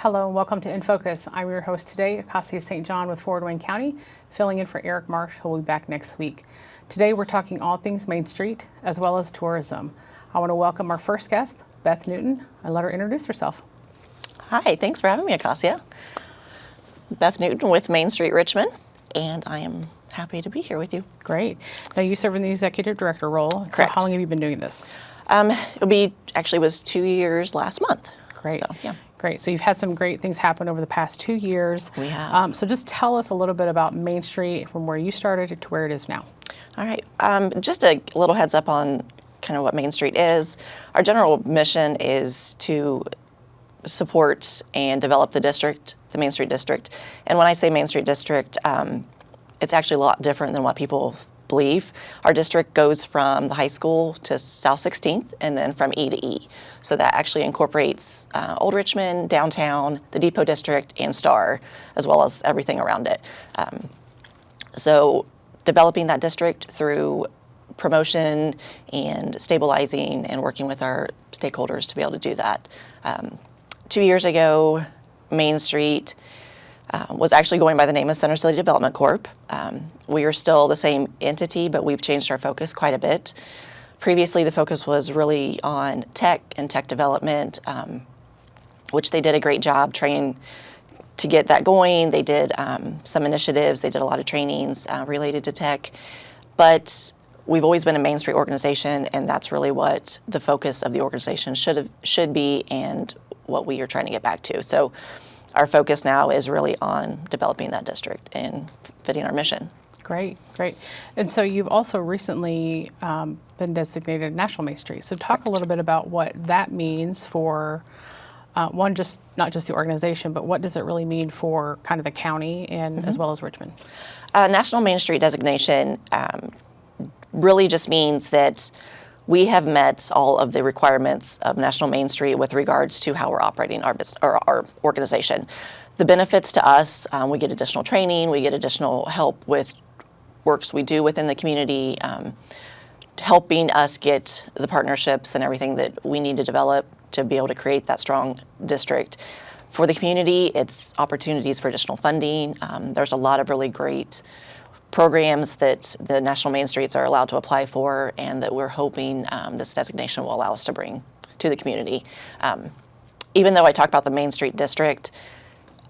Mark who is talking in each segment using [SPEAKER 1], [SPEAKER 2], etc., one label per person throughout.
[SPEAKER 1] Hello and welcome to In Focus. I'm your host today, Acacia St. John with Fort Wayne County, filling in for Eric Marsh, who will be back next week. Today we're talking all things Main Street as well as tourism. I want to welcome our first guest, Beth Newton, and let her introduce herself.
[SPEAKER 2] Hi, thanks for having me, Acacia. Beth Newton with Main Street Richmond, and I am happy to be here with you.
[SPEAKER 1] Great. Now you serve in the executive director role.
[SPEAKER 2] Correct.
[SPEAKER 1] So how long have you been doing this?
[SPEAKER 2] It was 2 years last month.
[SPEAKER 1] Great.
[SPEAKER 2] So, yeah.
[SPEAKER 1] Great. So you've had some great things happen over the past 2 years.
[SPEAKER 2] We have.
[SPEAKER 1] So just tell us a little bit about Main Street from where you started to where it is now.
[SPEAKER 2] All right. Just a little heads up on kind of what Main Street is. Our general mission is to support and develop the district, the Main Street district. And when I say Main Street district, it's actually a lot different than what people believe. Our district goes from the high school to South 16th and then from E to E. So that actually incorporates Old Richmond, downtown, the Depot District, and Star, as well as everything around it. So developing that district through promotion and stabilizing and working with our stakeholders to be able to do that. 2 years ago, Main Street was actually going by the name of Center City Development Corp. We are still the same entity, but we've changed our focus quite a bit. Previously, the focus was really on tech and tech development, which they did a great job training to get that going. They did some initiatives. They did a lot of trainings related to tech. But we've always been a Main Street organization, and that's really what the focus of the organization should be and what we are trying to get back to. So our focus now is really on developing that district and fitting our mission.
[SPEAKER 1] Great, great. And so you've also recently been designated National Main Street. So talk
[SPEAKER 2] Correct.
[SPEAKER 1] a little bit about what that means for, not just the organization, but what does it really mean for kind of the county and as well as Richmond?
[SPEAKER 2] National Main Street designation really just means that we have met all of the requirements of National Main Street with regards to how we're operating our business, or our organization. The benefits to us, we get additional training, we get additional help with works we do within the community, helping us get the partnerships and everything that we need to develop to be able to create that strong district. For the community, it's opportunities for additional funding. There's a lot of really great programs that the National Main Streets are allowed to apply for, and that we're hoping this designation will allow us to bring to the community. Even though I talk about the Main Street district,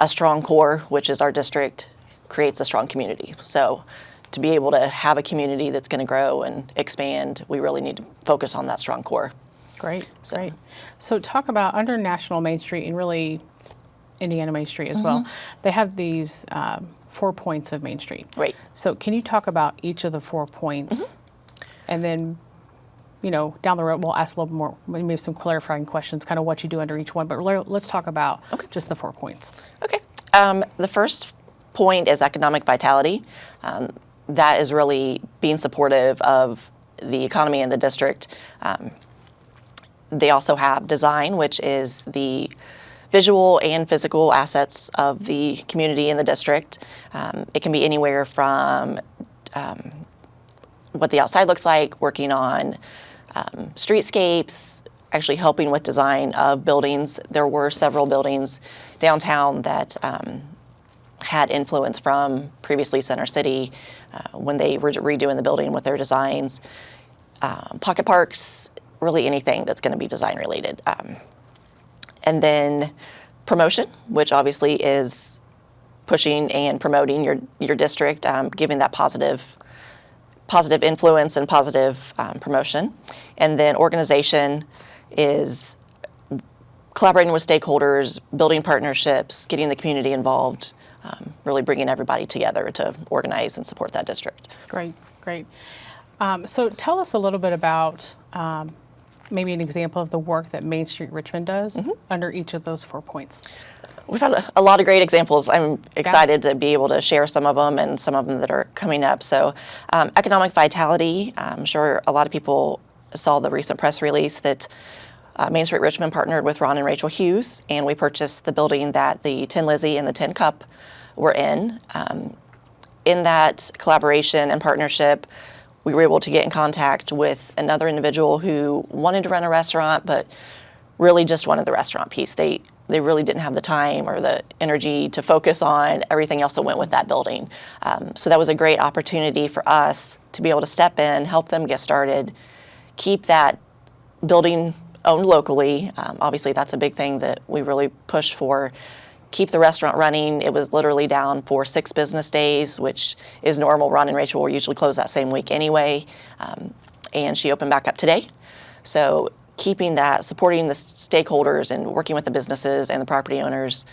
[SPEAKER 2] a strong core, which is our district, creates a strong community. So to be able to have a community that's going to grow and expand, we really need to focus on that strong core.
[SPEAKER 1] Great, great. So talk about under National Main Street and really Indiana Main Street as well, they have these 4 points of Main Street.
[SPEAKER 2] Right.
[SPEAKER 1] So can you talk about each of the 4 points? And then, down the road, we'll ask a little more, maybe some clarifying questions, kind of what you do under each one. But let's talk about just the 4 points.
[SPEAKER 2] Okay. The first point is economic vitality. That is really being supportive of the economy in the district. They also have design, which is the visual and physical assets of the community in the district. It can be anywhere from what the outside looks like, working on streetscapes, actually helping with design of buildings. There were several buildings downtown that had influence from previously Center City when they were redoing the building with their designs. Pocket parks, really anything that's going to be design related. And then promotion, which obviously is pushing and promoting your district, giving that positive influence and positive promotion. And then organization is collaborating with stakeholders, building partnerships, getting the community involved, really bringing everybody together to organize and support that district.
[SPEAKER 1] Great, great. So tell us a little bit about maybe an example of the work that Main Street Richmond does under each of those 4 points.
[SPEAKER 2] We've had a lot of great examples. I'm excited to be able to share some of them and some of them that are coming up. So economic vitality, I'm sure a lot of people saw the recent press release that Main Street Richmond partnered with Ron and Rachel Hughes, and we purchased the building that the Tin Lizzie and the Tin Cup were in. In that collaboration and partnership, we were able to get in contact with another individual who wanted to run a restaurant, but really just wanted the restaurant piece. They they really didn't have the time or the energy to focus on everything else that went with that building. So that was a great opportunity for us to be able to step in, help them get started, keep that building owned locally. Obviously, that's a big thing that we really push for. Keep the restaurant running. It was literally down for 6 business days, which is normal. Ron and Rachel will usually close that same week anyway. And she opened back up today. So keeping that, supporting the stakeholders and working with the businesses and the property owners,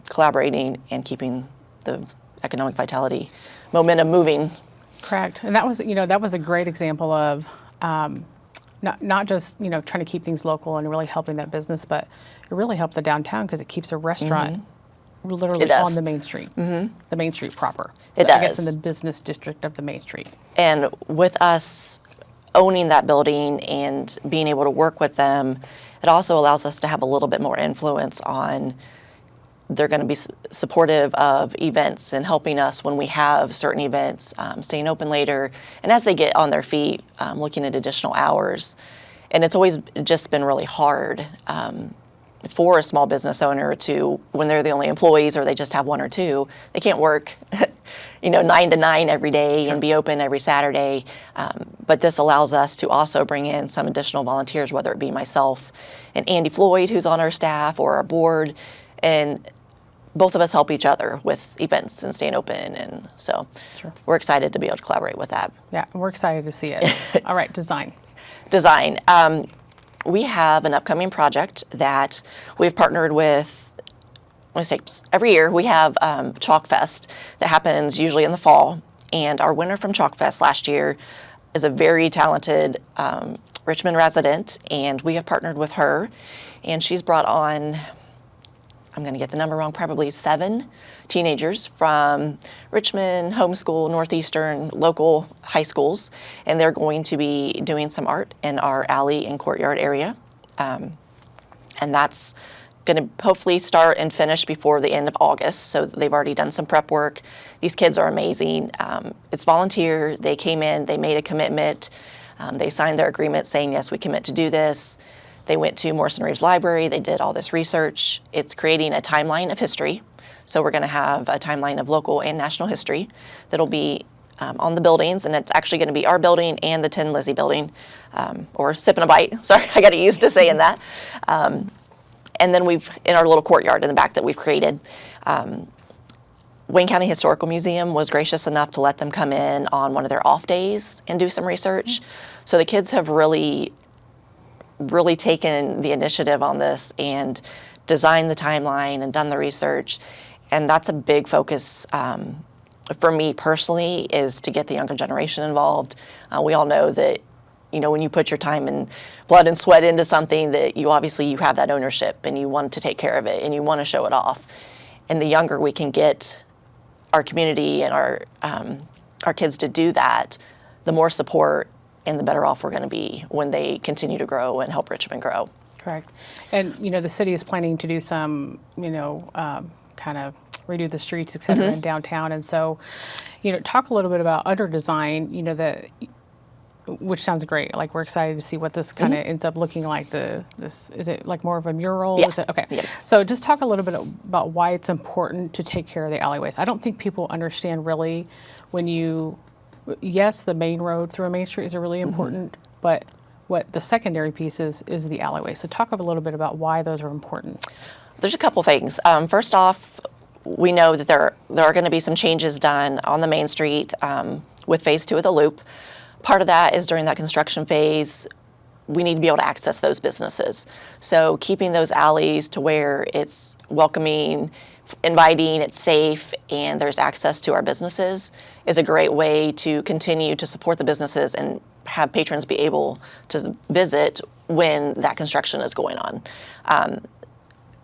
[SPEAKER 2] collaborating and keeping the economic vitality momentum moving.
[SPEAKER 1] Correct. And that was, that was a great example of not just, trying to keep things local and really helping that business, but it really helped the downtown because it keeps a restaurant literally on the main street, the main street proper.
[SPEAKER 2] It
[SPEAKER 1] I
[SPEAKER 2] does.
[SPEAKER 1] guess in the business district of the main street.
[SPEAKER 2] And with us owning that building and being able to work with them, it also allows us to have a little bit more influence on, they're going to be supportive of events and helping us when we have certain events, staying open later, and as they get on their feet, looking at additional hours. And it's always just been really hard for a small business owner to, when they're the only employees or they just have 1 or 2, they can't work 9 to 9 every day and be open every Saturday. But this allows us to also bring in some additional volunteers, whether it be myself and Andy Floyd, who's on our staff, or our board, and both of us help each other with events and staying open. And so we're excited to be able to collaborate with that.
[SPEAKER 1] Yeah, we're excited to see it. All right, design.
[SPEAKER 2] Design. We have an upcoming project that we've partnered with. I say every year we have Chalk Fest that happens usually in the fall, and our winner from Chalk Fest last year is a very talented Richmond resident, and we have partnered with her, and she's brought on, I'm going to get the number wrong, probably 7 teenagers from Richmond, homeschool, Northeastern, local high schools, and they're going to be doing some art in our alley and courtyard area, and that's going to hopefully start and finish before the end of August. So they've already done some prep work. These kids are amazing. It's volunteer. They came in, they made a commitment. They signed their agreement saying, yes, we commit to do this. They went to Morrison Reeves Library. They did all this research. It's creating a timeline of history. So we're going to have a timeline of local and national history that'll be on the buildings, and it's actually going to be our building and the Tin Lizzie building, or Sipping a Bite. Sorry, I got used to saying that. And then we've, in our little courtyard in the back that we've created, Wayne County Historical Museum was gracious enough to let them come in on one of their off days and do some research. So the kids have really taken the initiative on this and designed the timeline and done the research. And that's a big focus for me personally, is to get the younger generation involved. We all know that, when you put your time and blood and sweat into something, that you have that ownership and you want to take care of it and you want to show it off. And the younger we can get our community and our kids to do that, the more support and the better off we're going to be when they continue to grow and help Richmond grow.
[SPEAKER 1] Correct. And, the city is planning to do some, kind of redo the streets, et cetera, in downtown. And so, talk a little bit about under design, which sounds great. Like, we're excited to see what this kind of ends up looking like. Is it like more of a mural?
[SPEAKER 2] Yeah.
[SPEAKER 1] Is it? Okay.
[SPEAKER 2] Yeah.
[SPEAKER 1] So just talk a little bit about why it's important to take care of the alleyways. I don't think people understand really when yes, the main road through a main street is really important, but what the secondary piece is the alleyway. So talk a little bit about why those are important.
[SPEAKER 2] There's a couple things. First off, we know that there are going to be some changes done on the main street with phase 2 of the loop. Part of that is during that construction phase, we need to be able to access those businesses. So keeping those alleys to where it's welcoming, inviting, it's safe, and there's access to our businesses is a great way to continue to support the businesses and have patrons be able to visit when that construction is going on.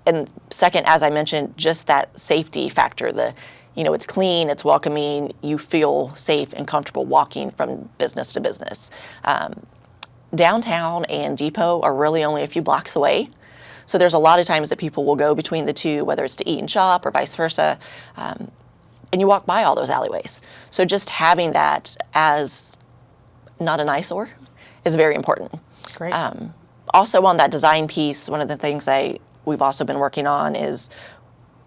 [SPEAKER 2] And second, as I mentioned, just that safety factor, it's clean, it's welcoming, you feel safe and comfortable walking from business to business. Downtown and Depot are really only a few blocks away. So there's a lot of times that people will go between the two, whether it's to eat and shop or vice versa, and you walk by all those alleyways. So just having that as not an eyesore is very important.
[SPEAKER 1] Great.
[SPEAKER 2] Also on that design piece, one of the things I we've also been working on is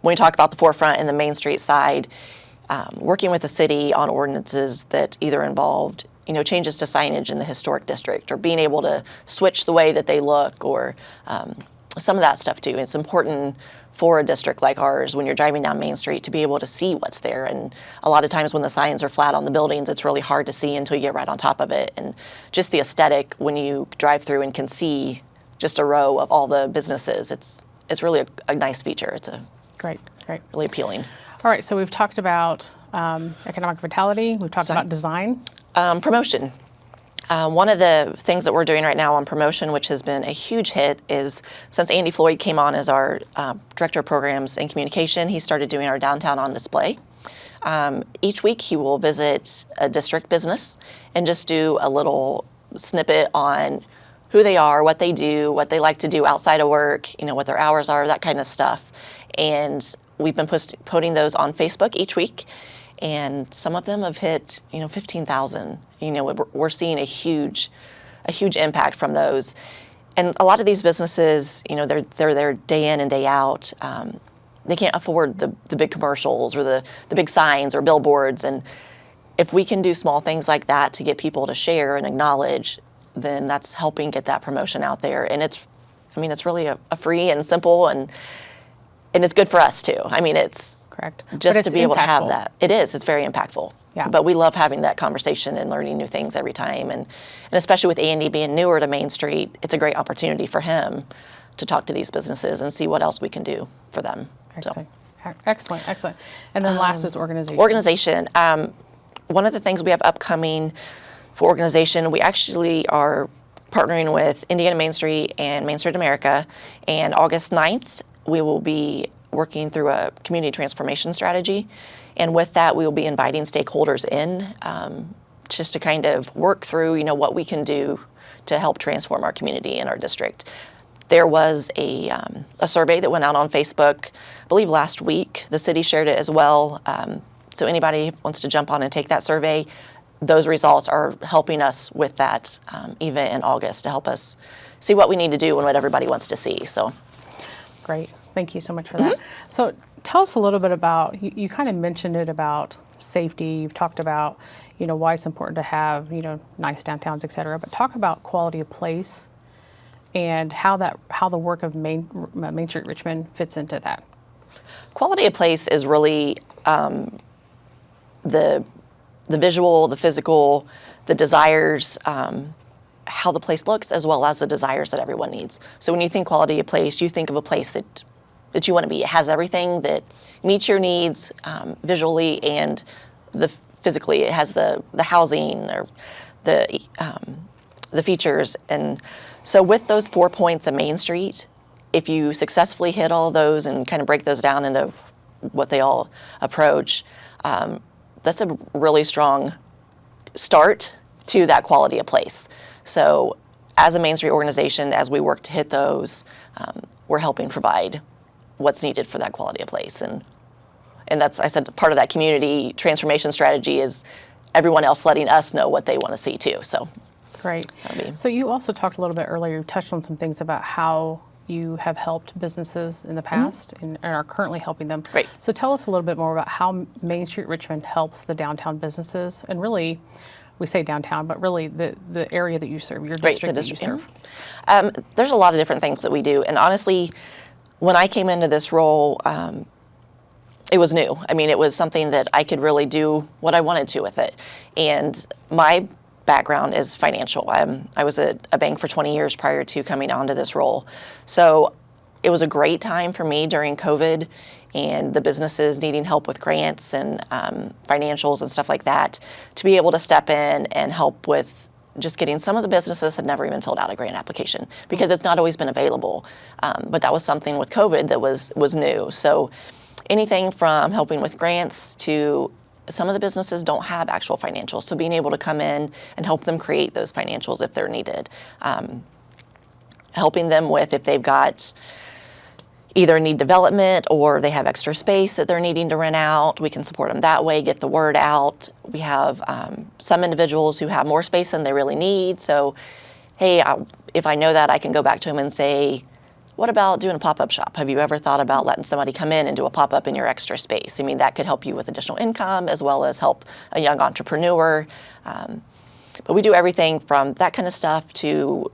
[SPEAKER 2] when we talk about the forefront and the Main Street side, working with the city on ordinances that either involved, changes to signage in the historic district or being able to switch the way that they look or some of that stuff too. It's important for a district like ours when you're driving down Main Street to be able to see what's there. And a lot of times when the signs are flat on the buildings, it's really hard to see until you get right on top of it. And just the aesthetic when you drive through and can see just a row of all the businesses, it's really a nice feature. It's a
[SPEAKER 1] Great.
[SPEAKER 2] really appealing.
[SPEAKER 1] All right, so we've talked about economic vitality. We've talked about design.
[SPEAKER 2] Promotion. One of the things that we're doing right now on promotion, which has been a huge hit, is since Andy Floyd came on as our Director of Programs and Communication, he started doing our Downtown on Display. Each week he will visit a district business and just do a little snippet on who they are, what they do, what they like to do outside of work, what their hours are, that kind of stuff. And we've been putting those on Facebook each week. And some of them have hit, 15,000. We're seeing a huge impact from those. And a lot of these businesses, they're there day in and day out. They can't afford the big commercials or the big signs or billboards. And if we can do small things like that to get people to share and acknowledge, then that's helping get that promotion out there. And it's really a free and simple and it's good for us too. It's
[SPEAKER 1] correct.
[SPEAKER 2] Just to be able to have
[SPEAKER 1] impactful.
[SPEAKER 2] that. It is. It's very impactful.
[SPEAKER 1] Yeah.
[SPEAKER 2] But we love having that conversation and learning new things every time. And especially with Andy being newer to Main Street, it's a great opportunity for him to talk to these businesses and see what else we can do for them.
[SPEAKER 1] Excellent. Excellent. And then last is organization.
[SPEAKER 2] Organization. One of the things we have upcoming for organization, we actually are partnering with Indiana Main Street and Main Street America. And August 9th, we will be working through a community transformation strategy. And with that, we will be inviting stakeholders in just to kind of work through, what we can do to help transform our community and our district. There was a survey that went out on Facebook, I believe last week. The city shared it as well. So anybody wants to jump on and take that survey, those results are helping us with that event in August to help us see what we need to do and what everybody wants to see. So,
[SPEAKER 1] great. Thank you so much for that. So tell us a little bit about, you kind of mentioned it about safety. You've talked about, why it's important to have, nice downtowns, et cetera. But talk about quality of place and how the work of Main Street Richmond fits into that.
[SPEAKER 2] Quality of place is really the visual, the physical, the desires, how the place looks, as well as the desires that everyone needs. So when you think quality of place, you think of a place that you want to be. It has everything that meets your needs visually and physically. It has the housing or the features. And so with those 4 points of Main Street, if you successfully hit all of those and kind of break those down into what they all approach, that's a really strong start to that quality of place. So as a Main Street organization, as we work to hit those, we're helping provide what's needed for that quality of place. And that's, I said, part of that community transformation strategy is everyone else letting us know what they want to see too. So
[SPEAKER 1] great. So you also talked a little bit earlier, you touched on some things about how you have helped businesses in the past and are currently helping them.
[SPEAKER 2] Right.
[SPEAKER 1] So tell us a little bit more about how Main Street Richmond helps the downtown businesses, and really, we say downtown, but really the area that you serve, your district that you serve.
[SPEAKER 2] There's a lot of different things that we do, and honestly, when I came into this role, it was new. It was something that I could really do what I wanted to with it. And my background is financial. I was at a bank for 20 years prior to coming onto this role. So it was a great time for me during COVID and the businesses needing help with grants and financials and stuff like that, to be able to step in and help with just getting some of the businesses had never even filled out a grant application because it's not always been available. But that was something with COVID that was new. So anything from helping with grants to some of the businesses don't have actual financials. So being able to come in and help them create those financials if they're needed. Helping them with if they've got either need development or they have extra space that they're needing to rent out. We can support them that way, get the word out. We have some individuals who have more space than they really need. So, hey, if I know that, I can go back to them and say, what about doing a pop-up shop? Have you ever thought about letting somebody come in and do a pop-up in your extra space? I mean, that could help you with additional income as well as help a young entrepreneur. But we do everything from that kind of stuff to,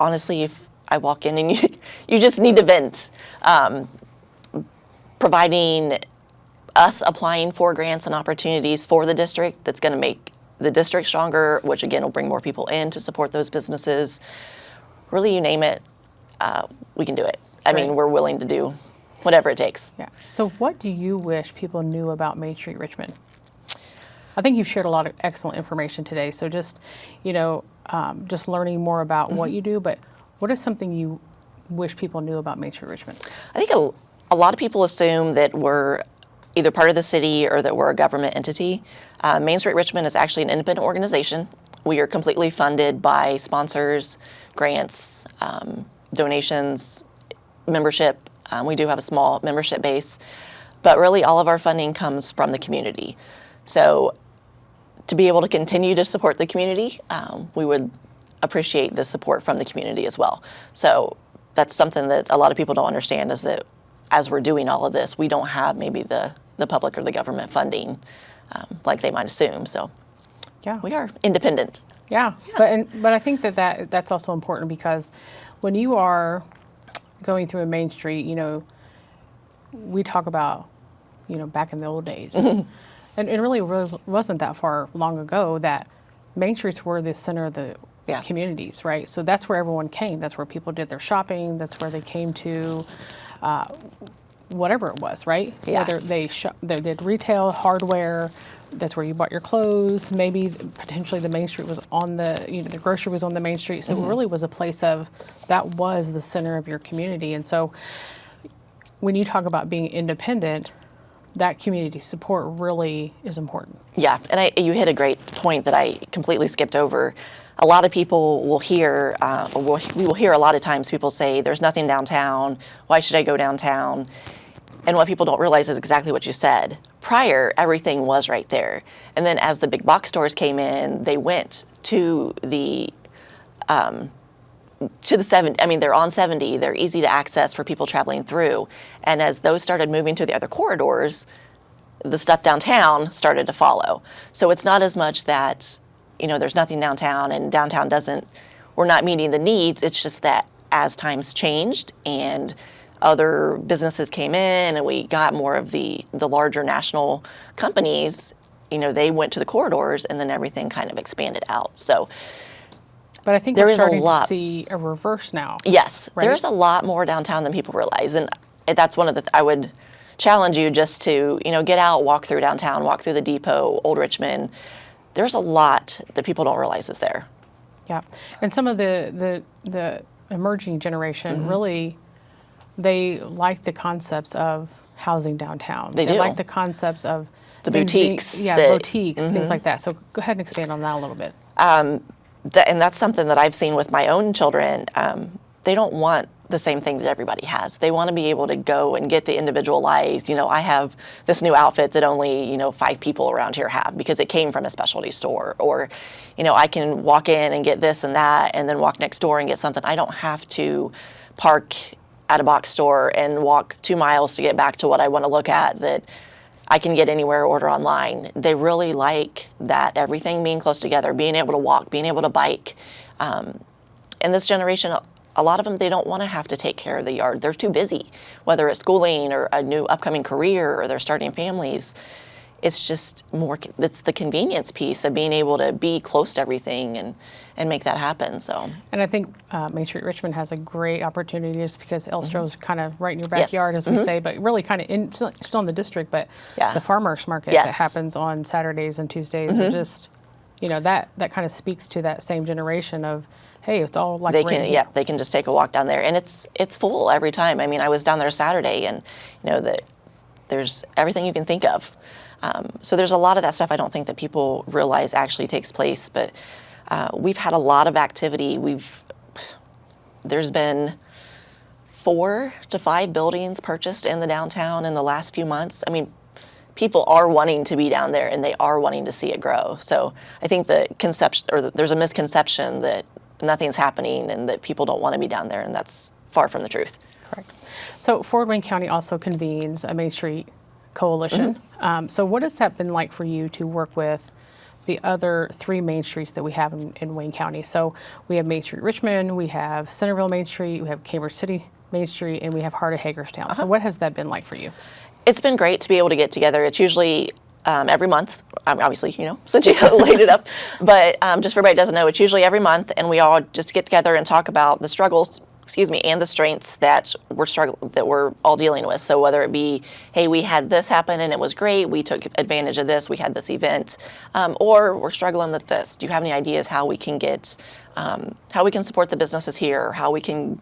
[SPEAKER 2] honestly, if I walk in and you just need to vent, providing us applying for grants and opportunities for the district that's going to make the district stronger, which again will bring more people in to support those businesses. Really, you name it, we can do it. I mean, we're willing to do whatever it takes.
[SPEAKER 1] Yeah. So what do you wish people knew about Main Street Richmond? I think you've shared a lot of excellent information today. So just, just learning more about what you do, but what is something you wish people knew about Main Street Richmond?
[SPEAKER 2] I think a lot of people assume that we're either part of the city or that we're a government entity. Main Street Richmond is actually an independent organization. We are completely funded by sponsors, grants, donations, membership. We do have a small membership base, but really all of our funding comes from the community. So to be able to continue to support the community, we would appreciate the support from the community as well. So that's something that a lot of people don't understand, is that as we're doing all of this, we don't have maybe the public or the government funding like they might assume. So
[SPEAKER 1] yeah,
[SPEAKER 2] we are independent.
[SPEAKER 1] Yeah. But I think that's also important, because when you are going through a main street, we talk about, back in the old days. And it really wasn't that far long ago that main streets were the center of the communities, right? So that's where everyone came. That's where people did their shopping. That's where they came to whatever it was, right?
[SPEAKER 2] Yeah.
[SPEAKER 1] Whether they did retail, hardware, that's where you bought your clothes. Maybe potentially the main street was on the grocery was on the main street. So it really was a place that was the center of your community. And so when you talk about being independent, that community support really is important.
[SPEAKER 2] Yeah, and you hit a great point that I completely skipped over. A lot of people will hear, we will hear a lot of times people say, there's nothing downtown, why should I go downtown? And what people don't realize is exactly what you said. Prior, everything was right there. And then as the big box stores came in, they went to the 70, they're on 70, they're easy to access for people traveling through. And as those started moving to the other corridors, the stuff downtown started to follow. So it's not as much that, there's nothing downtown and downtown we're not meeting the needs. It's just that as times changed and other businesses came in and we got more of the larger national companies, they went to the corridors and then everything kind of expanded out. So
[SPEAKER 1] but I think we're starting to see a reverse now.
[SPEAKER 2] Yes,
[SPEAKER 1] right?
[SPEAKER 2] There's a lot more downtown than people realize. And that's one of I would challenge you just to, get out, walk through downtown, walk through the depot, Old Richmond. There's a lot that people don't realize is there.
[SPEAKER 1] Yeah. And some of the emerging generation really, they like the concepts of housing downtown.
[SPEAKER 2] They do.
[SPEAKER 1] Like the concepts of
[SPEAKER 2] the boutiques.
[SPEAKER 1] Boutiques, things like that. So go ahead and expand on that a little bit.
[SPEAKER 2] And that's something that I've seen with my own children. They don't want the same thing that everybody has. They want to be able to go and get the individualized, I have this new outfit that only, 5 people around here have because it came from a specialty store. Or, I can walk in and get this and that and then walk next door and get something. I don't have to park at a box store and walk 2 miles to get back to what I want to look at that I can get anywhere, order online. They really like that, everything being close together, being able to walk, being able to bike. And this generation, a lot of them, they don't want to have to take care of the yard. They're too busy, whether it's schooling or a new upcoming career or they're starting families. It's just it's the convenience piece of being able to be close to everything and make that happen. So.
[SPEAKER 1] And I think Main Street Richmond has a great opportunity just because Elstro's kind of right in your backyard, as we say, but really kind of still in the district, but the farmers market that happens on Saturdays and Tuesdays are just, that kind of speaks to that same generation of, hey, it's all like
[SPEAKER 2] they can just take a walk down there, and it's full every time. I was down there Saturday, and that there's everything you can think of. So there's a lot of that stuff I don't think that people realize actually takes place. But we've had a lot of activity. There's been 4 to 5 buildings purchased in the downtown in the last few months. People are wanting to be down there, and they are wanting to see it grow. So I think there's a misconception that nothing's happening and that people don't want to be down there, and that's far from the truth.
[SPEAKER 1] Correct. So Fort Wayne County also convenes a Main Street Coalition. So what has that been like for you to work with the other 3 main streets that we have in Wayne County? So we have Main Street Richmond, we have Centerville Main Street, we have Cambridge City Main Street, and we have Heart of Hagerstown. So what has that been like for you?
[SPEAKER 2] It's been great to be able to get together. It's usually every month, obviously, since you laid it up. But just for everybody who doesn't know, it's usually every month, and we all just get together and talk about the struggles, and the strengths that we're all dealing with. So whether it be, hey, we had this happen and it was great, we took advantage of this, we had this event, or we're struggling with this. Do you have any ideas how we can support the businesses here, how we can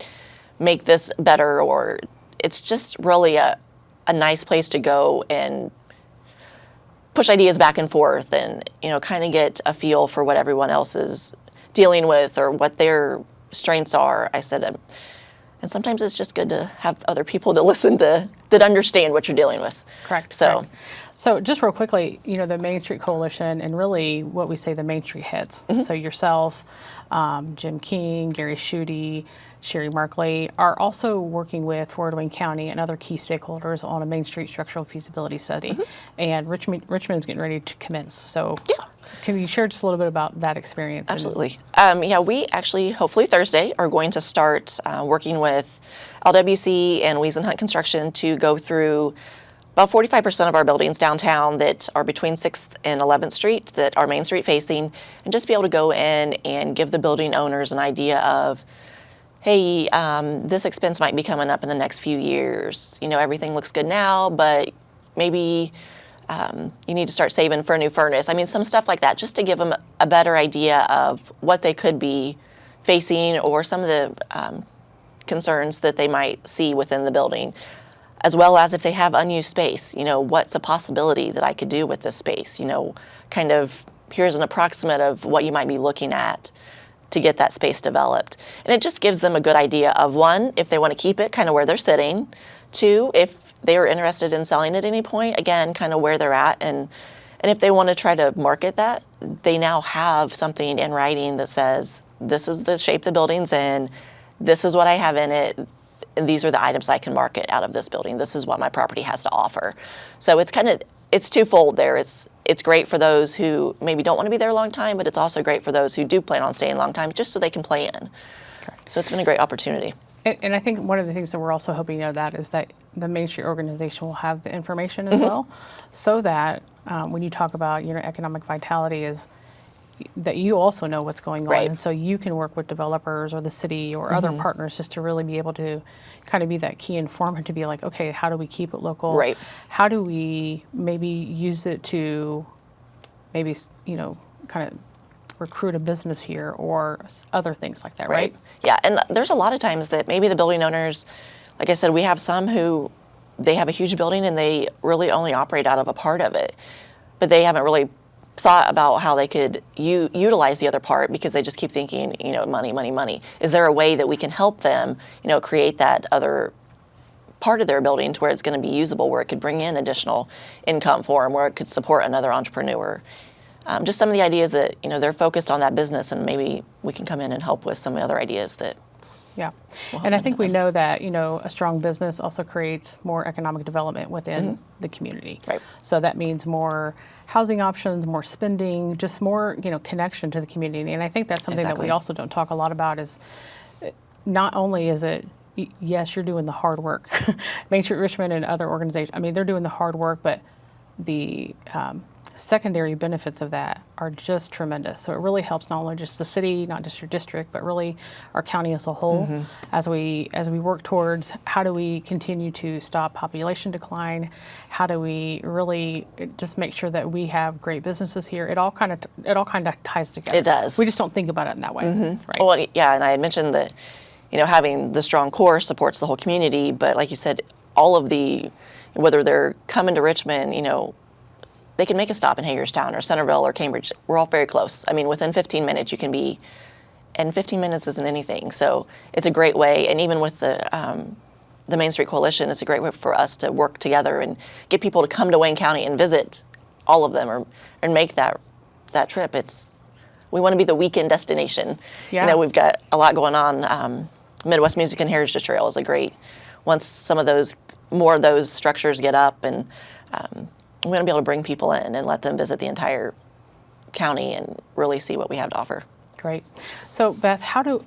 [SPEAKER 2] make this better? Or it's just really a nice place to go and push ideas back and forth, and kind of get a feel for what everyone else is dealing with or what their strengths are. I said, and sometimes it's just good to have other people to listen to that understand what you're dealing with.
[SPEAKER 1] Correct.
[SPEAKER 2] So,
[SPEAKER 1] correct. So just real quickly, the Main Street Coalition and really what we say the Main Street heads. So yourself, Jim King, Gary Schutte, Sherry Markley are also working with Fort Wayne County and other key stakeholders on a Main Street structural feasibility study. And Richmond's getting ready to commence. So
[SPEAKER 2] yeah.
[SPEAKER 1] Can you share just a little bit about that experience?
[SPEAKER 2] Absolutely. We actually, hopefully Thursday, are going to start working with LWC and Hunt Construction to go through about 45% of our buildings downtown that are between 6th and 11th Street that are Main Street facing, and just be able to go in and give the building owners an idea of, hey, this expense might be coming up in the next few years. Everything looks good now, but maybe you need to start saving for a new furnace. Some stuff like that, just to give them a better idea of what they could be facing or some of the concerns that they might see within the building, as well as if they have unused space. What's a possibility that I could do with this space? Kind of here's an approximate of what you might be looking at to get that space developed. And it just gives them a good idea of, 1, if they want to keep it kind of where they're sitting, 2, if they are interested in selling at any point, again, kind of where they're at. And if they want to try to market that, they now have something in writing that says, this is the shape the building's in, this is what I have in it, and these are the items I can market out of this building. This is what my property has to offer. So it's twofold there. It's great for those who maybe don't want to be there a long time, but it's also great for those who do plan on staying a long time, just so they can play in.
[SPEAKER 1] Correct.
[SPEAKER 2] So it's been a great opportunity.
[SPEAKER 1] And I think one of the things that we're also hoping that is that the Main Street organization will have the information as well, so that when you talk about economic vitality, is that you also know what's going on,
[SPEAKER 2] right.
[SPEAKER 1] And so you can work with developers or the city or other partners just to really be able to kind of be that key informant to be like, okay, how do we keep it local?
[SPEAKER 2] Right.
[SPEAKER 1] How do we maybe use it to maybe kind of recruit a business here or other things like that, right?
[SPEAKER 2] Yeah, and there's a lot of times that maybe the building owners, like I said, we have some who they have a huge building and they really only operate out of a part of it, but they haven't really thought about how they could utilize the other part because they just keep thinking, money, money, money. Is there a way that we can help them, create that other part of their building to where it's going to be usable, where it could bring in additional income for them, where it could support another entrepreneur? Just some of the ideas that, they're focused on that business, and maybe we can come in and help with some of the other ideas that.
[SPEAKER 1] Yeah. And I think we know that, a strong business also creates more economic development within the community.
[SPEAKER 2] Right.
[SPEAKER 1] So that means more housing options, more spending, just more, connection to the community. And I think that's something that we also don't talk a lot about is not only is it, yes, you're doing the hard work. Main Street Richmond and other organizations, they're doing the hard work, but the secondary benefits of that are just tremendous. So it really helps not only just the city, not just your district, but really our county as a whole as we work towards how do we continue to stop population decline, how do we really just make sure that we have great businesses here. It all kind of ties together.
[SPEAKER 2] It does.
[SPEAKER 1] We just don't think about it in that way. Right?
[SPEAKER 2] Well, yeah, and I had mentioned that having the strong core supports the whole community, but like you said, all of whether they're coming to Richmond, they can make a stop in Hagerstown or Centerville or Cambridge. We're all very close. Within 15 minutes you can be, and 15 minutes isn't anything. So it's a great way, and even with the Main Street Coalition, it's a great way for us to work together and get people to come to Wayne County and visit all of them and make that trip. We want to be the weekend destination.
[SPEAKER 1] Yeah.
[SPEAKER 2] We've got a lot going on Midwest Music and Heritage Trail is a great, once some of those, more of those structures get up, and we're going to be able to bring people in and let them visit the entire county and really see what we have to offer.
[SPEAKER 1] Great. So Beth, how do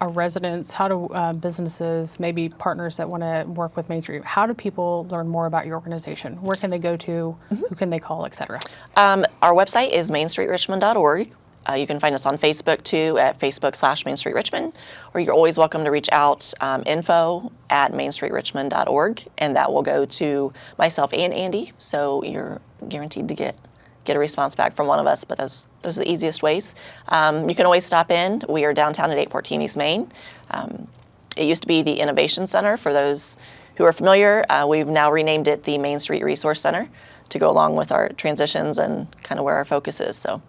[SPEAKER 1] residents, how do businesses, maybe partners that want to work with Main Street, how do people learn more about your organization? Where can they go to? Who can they call, et cetera?
[SPEAKER 2] Our website is mainstreetrichmond.org. You can find us on Facebook too at Facebook/Main Street Richmond, or you're always welcome to reach out, info@mainstreetrichmond.org, and that will go to myself and Andy. So you're guaranteed to get a response back from one of us, but those are the easiest ways. You can always stop in. We are downtown at 814 East Main. It used to be the Innovation Center. For those who are familiar, we've now renamed it the Main Street Resource Center to go along with our transitions and kind of where our focus is. So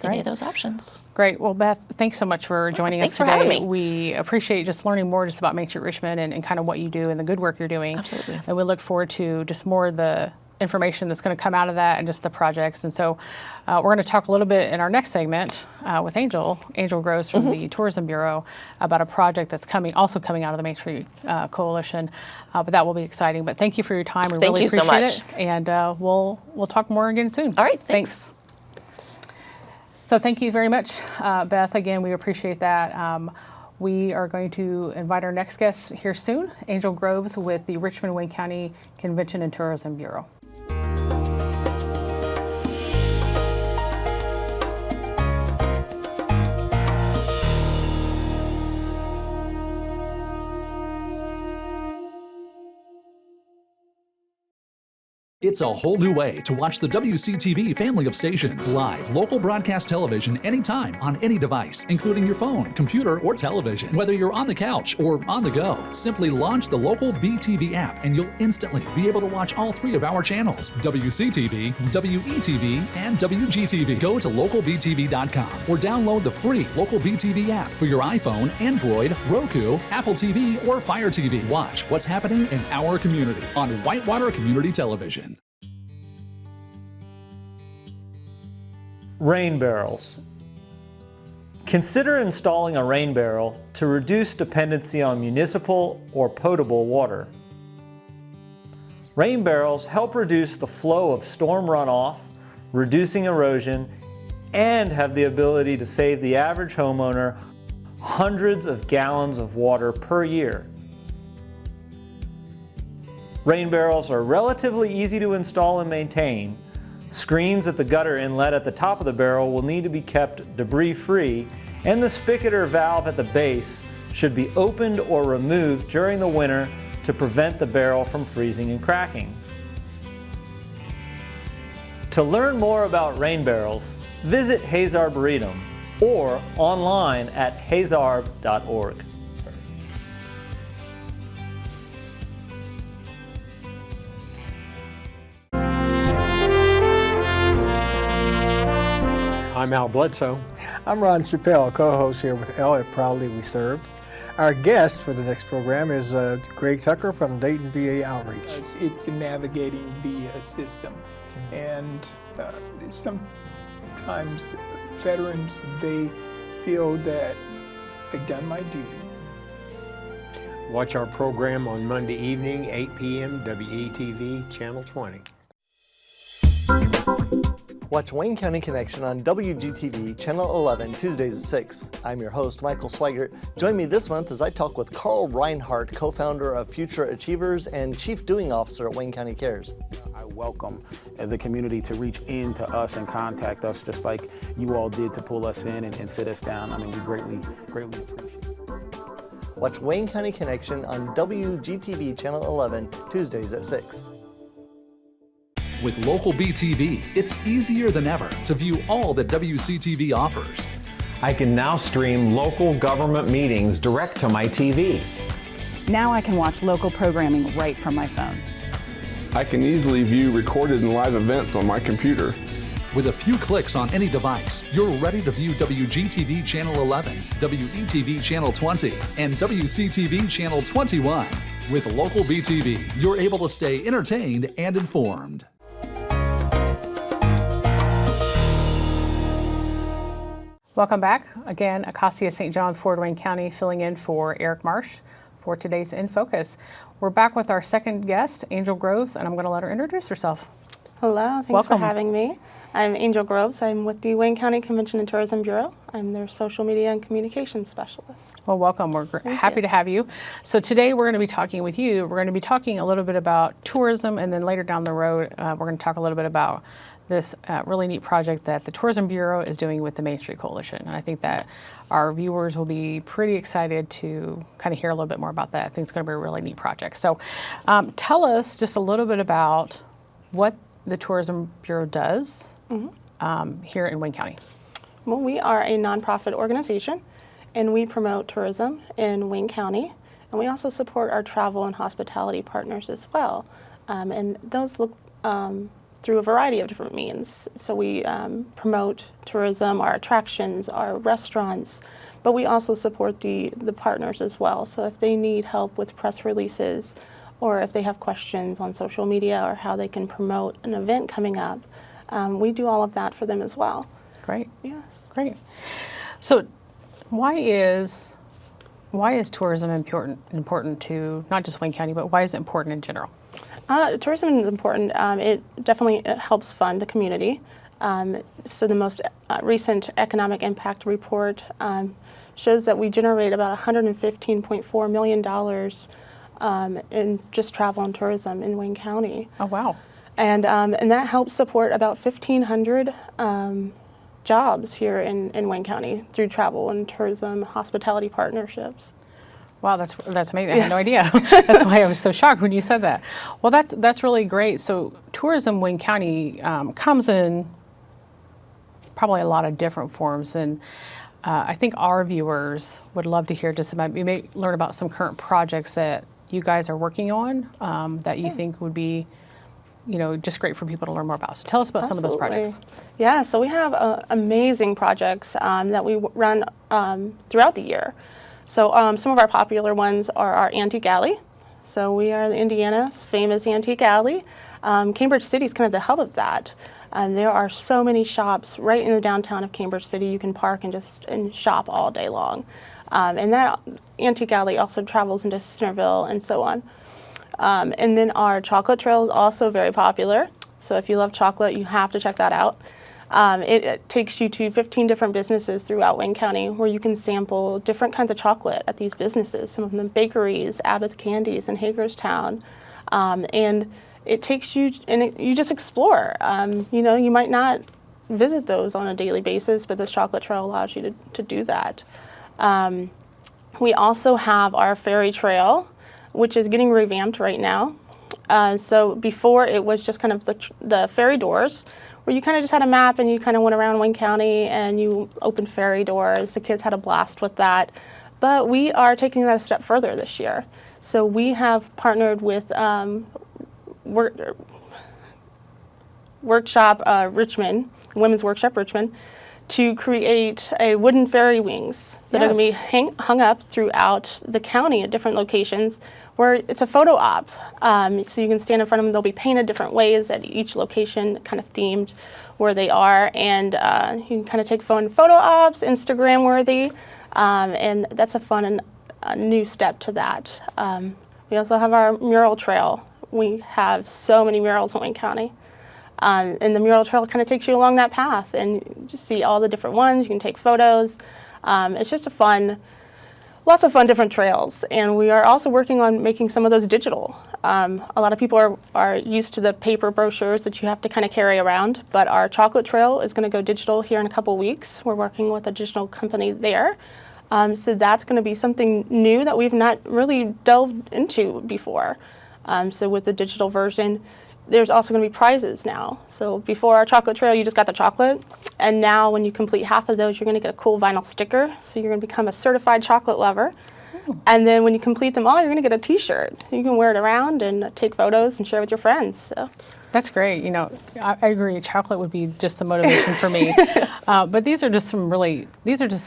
[SPEAKER 2] any of those options.
[SPEAKER 1] Great. Well, Beth, thanks so much for joining us today.
[SPEAKER 2] Thanks for having me.
[SPEAKER 1] We appreciate just learning more just about Main Street Richmond and kind of what you do and the good work you're doing.
[SPEAKER 2] Absolutely.
[SPEAKER 1] And we look forward to just more of the information that's going to come out of that and just the projects. And so we're going to talk a little bit in our next segment with Angel Groves from the Tourism Bureau about a project that's also coming out of the Main Street Coalition. But that will be exciting. But thank you for your time. We really appreciate it. And we'll talk more again soon.
[SPEAKER 2] All right. Thanks.
[SPEAKER 1] So thank you very much, Beth. Again, we appreciate that. We are going to invite our next guest here soon, Angel Groves with the Richmond Wayne County Convention and Tourism Bureau.
[SPEAKER 3] It's a whole new way to watch the WCTV family of stations. Live, local broadcast television anytime, on any device, including your phone, computer, or television. Whether you're on the couch or on the go, simply launch the local BTV app and you'll instantly be able to watch all 3 of our channels, WCTV, WETV, and WGTV. Go to localbtv.com or download the free Local BTV app for your iPhone, Android, Roku, Apple TV, or Fire TV. Watch what's happening in our community on Whitewater Community Television.
[SPEAKER 4] Rain barrels. Consider installing a rain barrel to reduce dependency on municipal or potable water. Rain barrels help reduce the flow of storm runoff, reducing erosion, and have the ability to save the average homeowner hundreds of gallons of water per year. Rain barrels are relatively easy to install and maintain. Screens at the gutter inlet at the top of the barrel will need to be kept debris-free, and the spigot or valve at the base should be opened or removed during the winter to prevent the barrel from freezing and cracking. To learn more about rain barrels, visit Hayes Arboretum or online at hayesarb.org.
[SPEAKER 5] I'm Al Bledsoe.
[SPEAKER 6] I'm Ron Chappelle, co-host here with Elle at Proudly We Served. Our guest for the next program is Greg Tucker from Dayton VA Outreach.
[SPEAKER 7] It's navigating the system, and sometimes veterans, they feel that I've done my duty.
[SPEAKER 5] Watch our program on Monday evening, 8 p.m., WETV, Channel 20.
[SPEAKER 8] Watch Wayne County Connection on WGTV Channel 11 Tuesdays at 6. I'm your host, Michael Swigert. Join me this month as I talk with Carl Reinhardt, co-founder of Future Achievers and Chief Doing Officer at Wayne County Cares.
[SPEAKER 9] I welcome the community to reach in to us and contact us just like you all did to pull us in and sit us down. I mean, we greatly appreciate it.
[SPEAKER 8] Watch Wayne County Connection on WGTV Channel 11 Tuesdays at 6.
[SPEAKER 3] With Local BTV, it's easier than ever to view all that WCTV offers.
[SPEAKER 10] I can now stream local government meetings direct to my TV.
[SPEAKER 11] Now I can watch local programming right from my phone.
[SPEAKER 12] I can easily view recorded and live events on my computer.
[SPEAKER 3] With a few clicks on any device, you're ready to view WGTV Channel 11, WETV Channel 20, and WCTV Channel 21. With Local BTV, you're able to stay entertained and informed.
[SPEAKER 1] Welcome back. Again, Acacia St. John, Fort Wayne County, filling in for Eric Marsh for today's In Focus. We're back with our second guest, Angel Groves, and I'm going to let her introduce herself.
[SPEAKER 13] Hello, thanks for having me. I'm Angel Groves. I'm with the Wayne County Convention and Tourism Bureau. I'm their social media and communications specialist.
[SPEAKER 1] Well, welcome. We're happy to have you. So today we're going to be talking with you. We're going to be talking a little bit about tourism, and then later down the road, we're going to talk a little bit about this really neat project that the Tourism Bureau is doing with the Main Street Coalition. And I think that our viewers will be pretty excited to kind of hear a little bit more about that. I think it's going to be a really neat project. So tell us just a little bit about what the Tourism Bureau does here in Wayne County.
[SPEAKER 13] Well, we are a nonprofit organization, and we promote tourism in Wayne County. And we also support our travel and hospitality partners as well. And those look through a variety of different means. So we promote tourism, our attractions, our restaurants, but we also support the partners as well. So if they need help with press releases, or if they have questions on social media or how they can promote an event coming up, we do all of that for them as well.
[SPEAKER 1] Great.
[SPEAKER 13] Yes.
[SPEAKER 1] Great. So why is tourism important to not just Wayne County, but why is it important in general?
[SPEAKER 13] Tourism is important. It definitely helps fund the community. So the most recent economic impact report shows that we generate about $115.4 million in just travel and tourism in Wayne County.
[SPEAKER 1] Oh, wow.
[SPEAKER 13] And that helps support about 1,500 jobs here in Wayne County through travel and tourism hospitality partnerships.
[SPEAKER 1] Wow, that's amazing. I had no idea. That's why I was so shocked when you said that. Well, that's really great. So tourism Wayne County comes in probably a lot of different forms, and I think our viewers would love to hear just about, you may learn about some current projects that you guys are working on that you think would be, just great for people to learn more about. So tell us about some of those projects.
[SPEAKER 13] Yeah, so we have amazing projects that we run throughout the year. So some of our popular ones are our Antique Alley. So we are Indiana's famous Antique Alley. Cambridge City is kind of the hub of that. There are so many shops right in the downtown of Cambridge City. You can park and shop all day long. And that Antique Alley also travels into Centerville and so on. And then our chocolate trail is also very popular. So if you love chocolate, you have to check that out. It takes you to 15 different businesses throughout Wayne County where you can sample different kinds of chocolate at these businesses, some of them bakeries, Abbott's Candies in Hagerstown. And it takes you, and you just explore. You might not visit those on a daily basis, but this chocolate trail allows you to do that. We also have our ferry trail, which is getting revamped right now. So before it was just kind of the ferry doors, where you kind of just had a map and you kind of went around Wayne County and you opened ferry doors. The kids had a blast with that. But we are taking that a step further this year. So we have partnered with Workshop Richmond, Women's Workshop Richmond, to create a wooden ferry wings that are going to be hung up throughout the county at different locations where it's a photo op. So you can stand in front of them. They'll be painted different ways at each location, kind of themed where they are. And you can kind of take photo ops, Instagram worthy. And that's a fun and a new step to that. We also have our mural trail. We have so many murals in Wayne County. And the mural trail kind of takes you along that path and you just see all the different ones. You can take photos. It's just lots of fun different trails. And we are also working on making some of those digital. A lot of people are used to the paper brochures that you have to kind of carry around, but our chocolate trail is going to go digital here in a couple weeks. We're working with a digital company there. So that's going to be something new that we've not really delved into before. So with the digital version, there's also going to be prizes now. So before our chocolate trail, you just got the chocolate. And now when you complete half of those, you're going to get a cool vinyl sticker. So you're going to become a certified chocolate lover. Ooh. And then when you complete them all, you're going to get a T-shirt. You can wear it around and take photos and share with your friends. So.
[SPEAKER 1] That's great. I agree. Chocolate would be just the motivation for me. But these are just some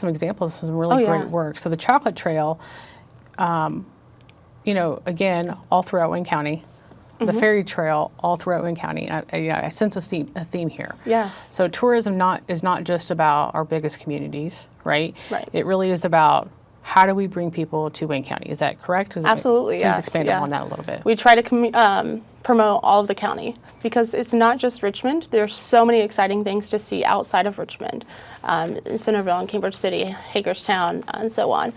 [SPEAKER 1] examples of some really great work. So the chocolate trail, again, all throughout Wayne County. the ferry trail all throughout Wayne County. I sense a theme here.
[SPEAKER 13] Yes.
[SPEAKER 1] So tourism is not just about our biggest communities, right?
[SPEAKER 13] Right.
[SPEAKER 1] It really is about how do we bring people to Wayne County? Is that correct?
[SPEAKER 13] Absolutely,
[SPEAKER 1] Please
[SPEAKER 13] yes.
[SPEAKER 1] expand on that a little bit.
[SPEAKER 13] We try to promote all of the county because it's not just Richmond. There's so many exciting things to see outside of Richmond, in Centerville and Cambridge City, Hagerstown, and so on.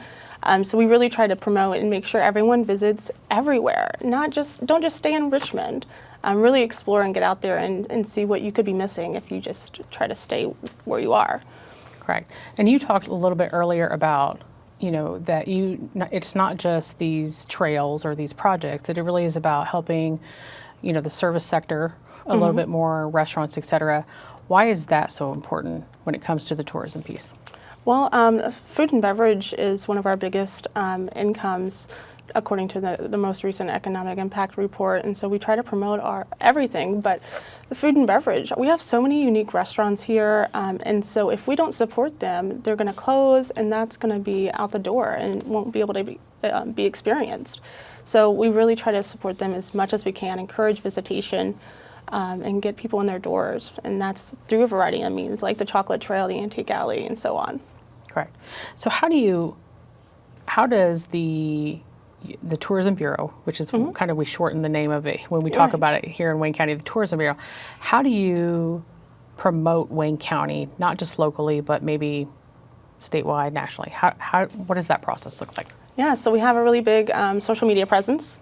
[SPEAKER 13] So we really try to promote and make sure everyone visits everywhere. Don't just stay in Richmond. Really explore and get out there and see what you could be missing if you just try to stay where you are.
[SPEAKER 1] Correct. And you talked a little bit earlier about that it's not just these trails or these projects, that it really is about helping, the service sector a little bit more, restaurants, et cetera. Why is that so important when it comes to the tourism piece?
[SPEAKER 13] Well, food and beverage is one of our biggest incomes, according to the most recent economic impact report, and so we try to promote everything, but the food and beverage, we have so many unique restaurants here, and so if we don't support them, they're going to close, and that's going to be out the door and won't be able to be experienced. So we really try to support them as much as we can, encourage visitation, and get people in their doors, and that's through a variety of means, like the Chocolate Trail, the Antique Alley, and so on.
[SPEAKER 1] Correct. So how does the Tourism Bureau, which is kind of, we shorten the name of it when we talk about it here in Wayne County, the Tourism Bureau, how do you promote Wayne County, not just locally, but maybe statewide, nationally? What does that process look like?
[SPEAKER 13] Yeah, so we have a really big social media presence.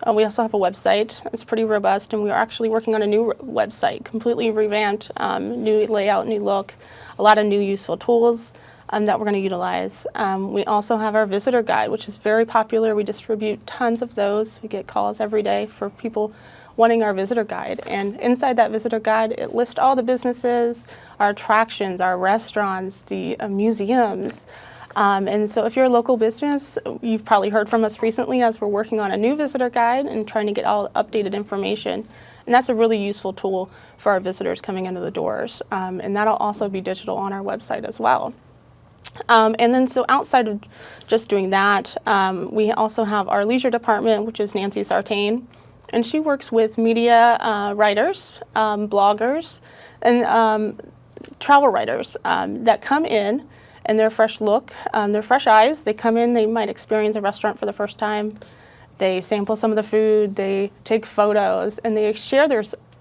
[SPEAKER 13] We also have a website. It's pretty robust, and we are actually working on a new website, completely revamped, new layout, new look, a lot of new useful tools that we're going to utilize. We also have our visitor guide, which is very popular. We distribute tons of those. We get calls every day for people wanting our visitor guide. And inside that visitor guide, it lists all the businesses, our attractions, our restaurants, the museums. And so if you're a local business, you've probably heard from us recently as we're working on a new visitor guide and trying to get all updated information. And that's a really useful tool for our visitors coming into the doors. And that'll also be digital on our website as well. And then so outside of just doing that, we also have our leisure department, which is Nancy Sartain. And she works with media writers, bloggers, and travel writers that come in. And their fresh look, their fresh eyes, they come in, they might experience a restaurant for the first time, they sample some of the food, they take photos, and they share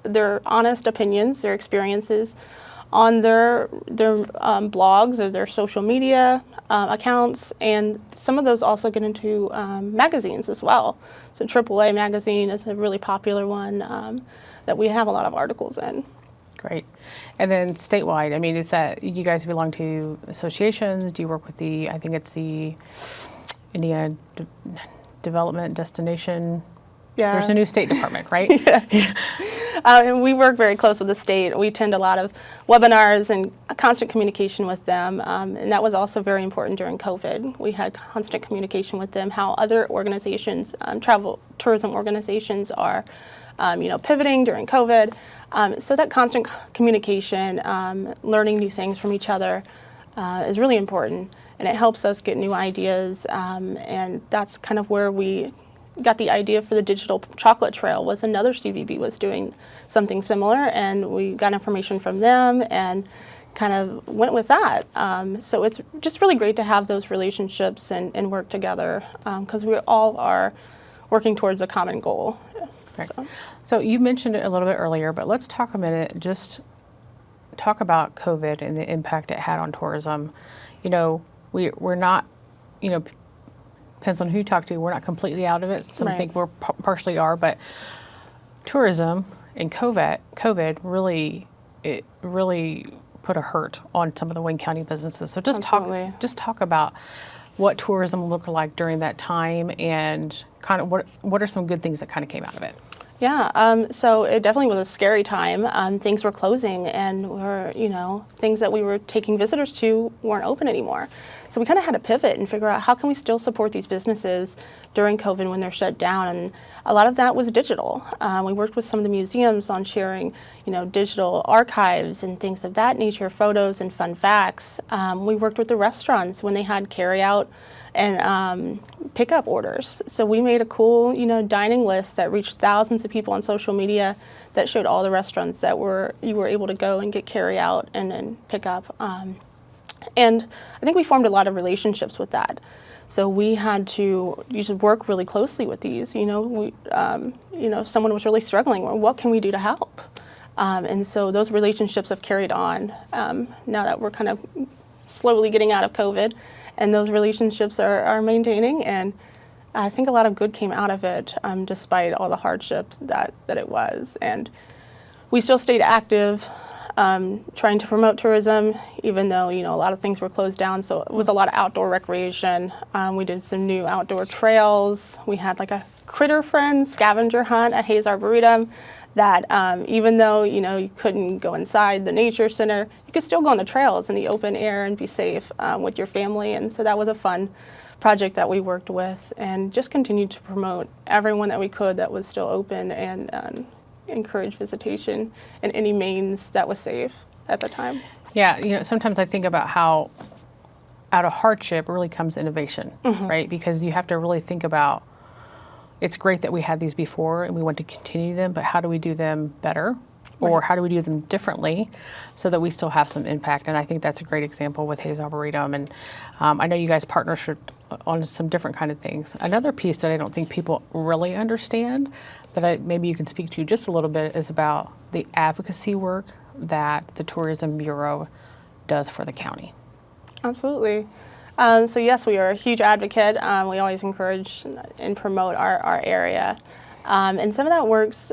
[SPEAKER 13] their honest opinions, their experiences on their blogs or their social media accounts, and some of those also get into magazines as well. So AAA magazine is a really popular one that we have a lot of articles in.
[SPEAKER 1] Great. And then statewide, I mean, is that you guys belong to associations? Do you work with I think it's the Indiana Development Destination?
[SPEAKER 13] Yeah.
[SPEAKER 1] There's a new state department, right?
[SPEAKER 13] Yes. And we work very close with the state. We attend a lot of webinars and constant communication with them. And that was also very important during COVID. We had constant communication with them, how other organizations, tourism organizations are pivoting during COVID. So that constant communication, learning new things from each other is really important, and it helps us get new ideas, and that's kind of where we got the idea for the digital chocolate trail. Was another CVB was doing something similar, and we got information from them and kind of went with that. So it's just really great to have those relationships and work together, because we all are working towards a common goal.
[SPEAKER 1] Right. So you mentioned it a little bit earlier, but let's talk a minute, just talk about COVID and the impact it had on tourism. We're not, depends on who you talk to, we're not completely out of it. Some think we're partially are, but tourism and COVID really put a hurt on some of the Wayne County businesses. So just talk about what tourism looked like during that time, and kind of what are some good things that kind of came out of it?
[SPEAKER 13] Yeah, so it definitely was a scary time. Things were closing, and things that we were taking visitors to weren't open anymore. So we kind of had to pivot and figure out how can we still support these businesses during COVID when they're shut down, and a lot of that was digital. We worked with some of the museums on sharing, digital archives and things of that nature, photos and fun facts. We worked with the restaurants when they had carry out and pickup orders. So we made a cool, dining list that reached thousands of people on social media that showed all the restaurants that you were able to go and get carry out and then pick up. And I think we formed a lot of relationships with that. So we had to work really closely with these. If someone was really struggling, well, what can we do to help? And so those relationships have carried on now that we're kind of slowly getting out of COVID, and those relationships are maintaining. And I think a lot of good came out of it, despite all the hardship that it was. And we still stayed active, trying to promote tourism, even though, a lot of things were closed down. So it was a lot of outdoor recreation. We did some new outdoor trails. We had like a critter friend scavenger hunt at Hayes Arboretum that even though, you couldn't go inside the nature center, you could still go on the trails in the open air and be safe with your family. And so that was a fun project that we worked with, and just continued to promote everyone that we could that was still open, and encourage visitation in any means that was safe at the time.
[SPEAKER 1] Yeah, sometimes I think about how out of hardship really comes innovation, right? Because you have to really think about, it's great that we had these before and we want to continue them, but how do we do them better? Or how do we do them differently so that we still have some impact? And I think that's a great example with Hayes Arboretum. And I know you guys partner on some different kind of things. Another piece that I don't think people really understand, that maybe you can speak to just a little bit, is about the advocacy work that the Tourism Bureau does for the county.
[SPEAKER 13] Absolutely. So yes, we are a huge advocate. We always encourage and promote our area. And some of that works,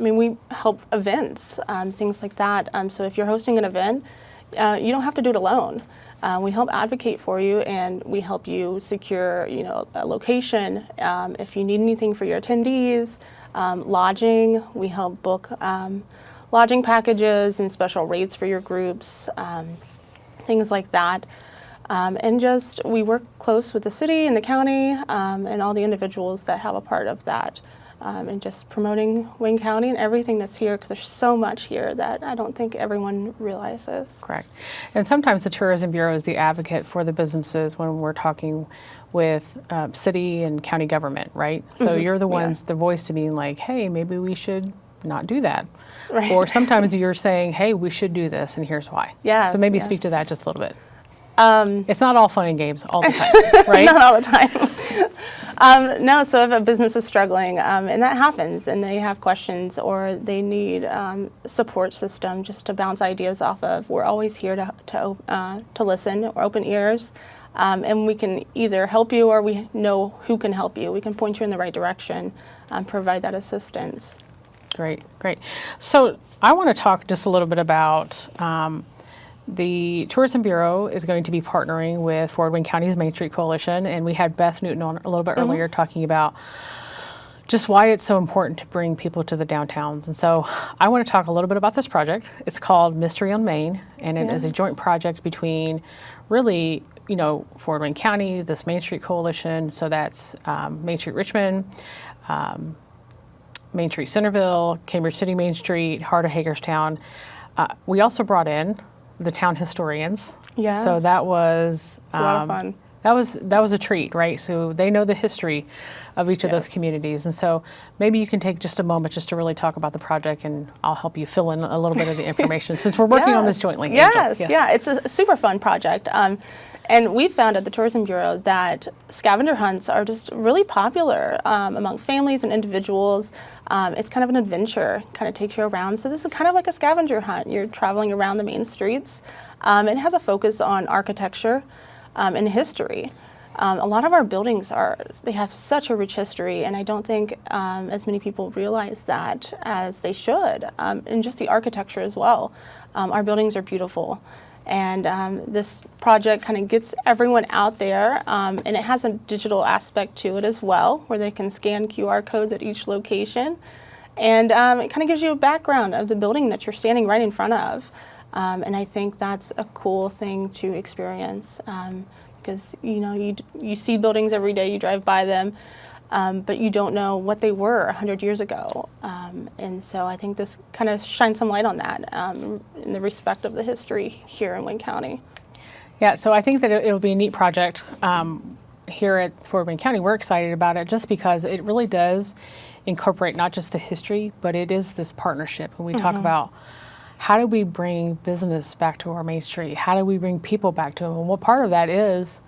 [SPEAKER 13] we help events, things like that. So if you're hosting an event, you don't have to do it alone. We help advocate for you, and we help you secure, a location. If you need anything for your attendees, lodging, we help book lodging packages and special rates for your groups, things like that. And we work close with the city and the county and all the individuals that have a part of that. And just promoting Wayne County and everything that's here, because there's so much here that I don't think everyone realizes.
[SPEAKER 1] Correct. And sometimes the Tourism Bureau is the advocate for the businesses when we're talking with city and county government, right? So you're the ones, the voice to being like, hey, maybe we should not do that.
[SPEAKER 13] Right.
[SPEAKER 1] Or sometimes you're saying, hey, we should do this, and here's why.
[SPEAKER 13] Yes,
[SPEAKER 1] so maybe speak to that just a little bit. It's not all fun and games all the time, right?
[SPEAKER 13] Not all the time. No, so if a business is struggling, and that happens, and they have questions or they need a support system just to bounce ideas off of, we're always here to listen. We're open ears, and we can either help you or we know who can help you. We can point you in the right direction, provide that assistance.
[SPEAKER 1] Great. So I want to talk just a little bit about the Tourism Bureau is going to be partnering with Fort Wayne County's Main Street Coalition, and we had Beth Newton on a little bit earlier talking about just why it's so important to bring people to the downtowns. And so I want to talk a little bit about this project. It's called Mystery on Main, and it is a joint project between really, Fort Wayne County, this Main Street Coalition, so that's Main Street Richmond, Main Street Centerville, Cambridge City Main Street, Heart of Hagerstown. We also brought in the town historians.
[SPEAKER 13] Yes.
[SPEAKER 1] So that was
[SPEAKER 13] a lot of fun.
[SPEAKER 1] That was a treat, right? So they know the history of each of those communities. And so maybe you can take just a moment just to really talk about the project, and I'll help you fill in a little bit of the information since we're working on this jointly.
[SPEAKER 13] Yes, it's a super fun project. And we found at the Tourism Bureau that scavenger hunts are just really popular among families and individuals. It's kind of an adventure, kind of takes you around. So this is kind of like a scavenger hunt. You're traveling around the main streets. It has a focus on architecture and history. A lot of our buildings they have such a rich history, and I don't think as many people realize that as they should, and just the architecture as well. Our buildings are beautiful. And this project kind of gets everyone out there, and it has a digital aspect to it as well, where they can scan QR codes at each location. And it kind of gives you a background of the building that you're standing right in front of. And I think that's a cool thing to experience. because you see buildings every day, you drive by them, but you don't know what they were 100 years ago. And so I think this kind of shines some light on that in the respect of the history here in Wayne County.
[SPEAKER 1] Yeah, so I think that it'll be a neat project. Here at Fort Wayne County, we're excited about it just because it really does incorporate not just the history, but it is this partnership. And we talk about how do we bring business back to our Main Street? How do we bring people back to them? And what part of that is